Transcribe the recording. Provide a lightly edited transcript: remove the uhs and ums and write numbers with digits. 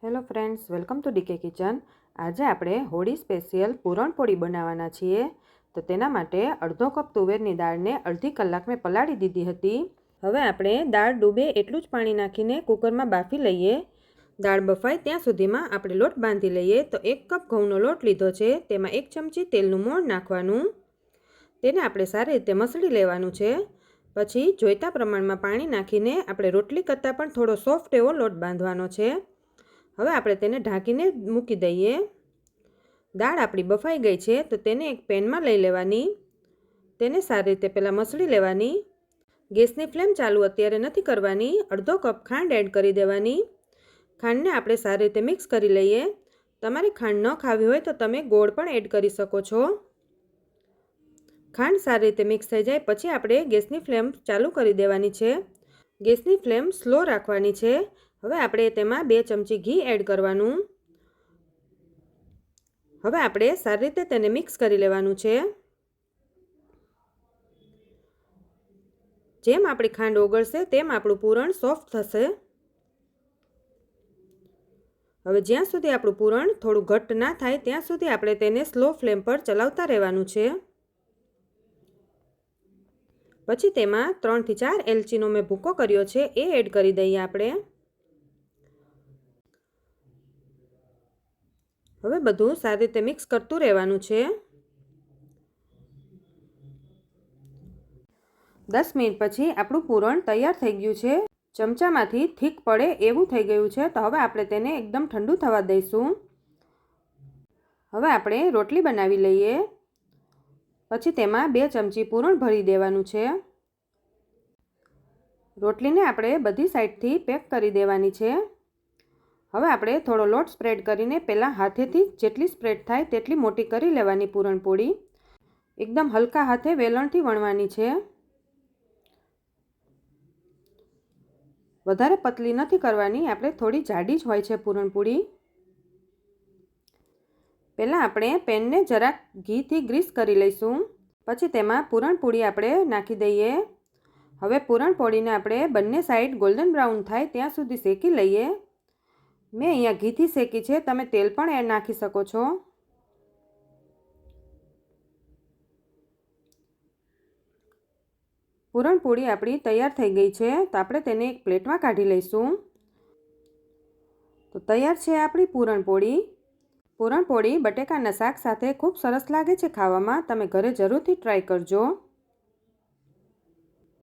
Hello friends, welcome to DK kitchen. આજે આપણે Holi special પૂરણપોળી બનાવવાના છીએ. તો તેના માટે અડધો કપ તુવેરની દાળને અડધી કલાક મેં પલાળી દીધી હતી. હવે આપણે દાળ ડૂબે એટલું જ પાણી નાખીને કુકરમાં બાફી લઈએ. દાળ બફાય ત્યાં સુધીમાં આપણે લોટ બાંધી લઈએ. તો 1 કપ ઘઉંનો લોટ લીધો છે, તેમાં 1 ચમચી તેલનું મોણ નાખવાનું. તેને આપણે સારી રીતે મસળી લેવાનું છે. પછી જોઈતા પ્રમાણમાં પાણી નાખીને આપણે રોટલી કરતાં પણ થોડો સોફ્ટ એવો લોટ બાંધવાનો છે. હવે આપણે તેને ઢાંકીને મૂકી દઈએ. દાળ આપણી બફાઈ ગઈ છે, તો તેને એક પેનમાં લઈ લેવાની. તેને સારી રીતે પહેલાં મસળી લેવાની. ગેસની ફ્લેમ ચાલુ અત્યારે નથી કરવાની. અડધો કપ ખાંડ એડ કરી દેવાની. ખાંડને આપણે સારી રીતે મિક્સ કરી લઈએ. તમારે ખાંડ ન ખાવી હોય તો તમે ગોળ પણ એડ કરી શકો છો. ખાંડ સારી રીતે મિક્સ થઈ જાય પછી આપણે ગેસની ફ્લેમ ચાલુ કરી દેવાની છે. ગેસની ફ્લેમ સ્લો રાખવાની છે. હવે આપણે તેમાં 2 ચમચી ઘી એડ કરવાનું. હવે આપણે સારી રીતે તેને મિક્સ કરી લેવાનું છે. જેમ આપણી ખાંડ ઓગળશે તેમ આપણું પૂરણ સોફ્ટ થશે. હવે જ્યાં સુધી આપણું પૂરણ થોડું ઘટ્ટ ના થાય ત્યાં સુધી આપણે તેને સ્લો ફ્લેમ પર ચલાવતા રહેવાનું છે. પછી તેમાં 3 થી 4 એલચીનો મેં ભૂકો કર્યો છે, એ એડ કરી દઈએ આપણે. હવે બધું સારી રીતે મિક્સ કરતું રહેવાનું છે. 10 મિનિટ પછી આપણું પૂરણ તૈયાર થઈ ગયું છે. ચમચામાંથી થીક પડે એવું થઈ ગયું છે. તો હવે આપણે તેને એકદમ ઠંડુ થવા દઈશું. હવે આપણે રોટલી બનાવી લઈએ. પછી તેમાં 2 ચમચી પૂરણ ભરી દેવાનું છે. રોટલીને આપણે બધી સાઈડથી પેક કરી દેવાની છે. હવે આપણે થોડો લોટ સ્પ્રેડ કરીને પહેલાં હાથેથી જેટલી સ્પ્રેડ થાય તેટલી મોટી કરી લેવાની પૂરણપોળી. એકદમ હલકા હાથે વેલણથી વણવાની છે. વધારે પતલી નથી કરવાની, આપણે થોડી જાડી જ હોય છે પૂરણપોળી. પહેલાં આપણે પેનને જરાક ઘીથી ગ્રીસ કરી લઈશું. પછી તેમાં પૂરણપોળી આપણે નાખી દઈએ. હવે પૂરણપોળીને આપણે બંને સાઈડ ગોલ્ડન બ્રાઉન થાય ત્યાં સુધી શેકી લઈએ. મેં અહીંયા ઘીથી શેકી છે, તમે તેલ પણ એડ નાખી શકો છો. પૂરણપોળી આપણી તૈયાર થઈ ગઈ છે, તો આપણે તેને એક પ્લેટમાં કાઢી લઈશું. તો તૈયાર છે આપણી પૂરણપોળી. પૂરણપોળી બટેકાના શાક સાથે ખૂબ સરસ લાગે છે ખાવામાં. તમે ઘરે જરૂરથી ટ્રાય કરજો.